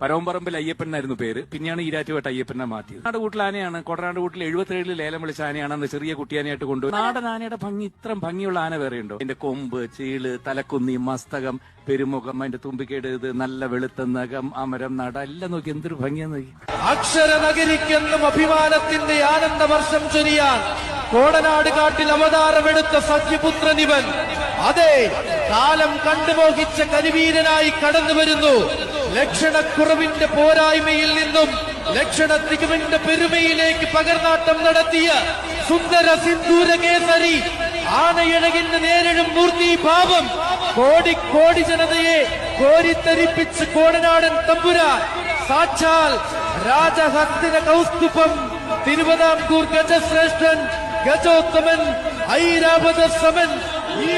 പരവമ്പറമ്പിൽ അയ്യപ്പൻ എന്നായിരുന്നു പേര്. പിന്നെയാണ് ഈരാറ്റുപേട്ട അയ്യപ്പനെ മാറ്റിയത്. നാട് കൂട്ടിൽ ആനയാണ്. കൊടനാട് കൂട്ടിൽ 77 ലേലം വിളിച്ച ആനയാണെന്ന് ചെറിയ കുട്ടിയാനയായിട്ട് കൊണ്ടുപോയി. നാടൻ ആനയുടെ ഭംഗി ഇത്രയും ഭംഗിയുള്ള ആന വേറെയുണ്ടോ? അതിന്റെ കൊമ്പ്, ചീള്, തലക്കുന്നി, മസ്തകം, പെരുമുഖം, അതിന്റെ തുമ്പിക്കേട്, ഇത് നല്ല വെളുത്ത നഖം, അമരം, നട എല്ലാം നോക്കി എന്തൊരു ഭംഗിയാന്ന് നോക്കി. അക്ഷരനഗരിക്കെന്നും അഭിമാനത്തിന്റെ ആനന്ദവർഷം ചൊരിയാൻ കോടനാട് കാട്ടിൽ അവതാരമെടുത്ത സഖ്യപുത്രനിവൻ. അതെ, കാലം കണ്ടുമോഹിച്ച കരിവീരനായി കടന്നുവരുന്നു. ലക്ഷണക്കുറവിന്റെ പോരായ്മയിൽ നിന്നും ലക്ഷണ തികവിന്റെ പെരുമയിലേക്ക് പകർനാട്ടം നടത്തിയ സുന്ദര സിന്ദൂര കേസരി ആനയഴകിന്റെ നേരിടും മൂർത്തിഭാവം. കോടി ജനതയെ കോരിത്തരിപ്പിച്ച് കോടനാടൻ തമ്പുരാൻ. സാക്ഷാൽ രാജഹസ്തിന കൗസ്തുഭം, തിരുവിതാംകൂർ ഗജശ്രേഷ്ഠൻ, ഗജോത്തമൻ, ഐരാവത സമൻ. ഈ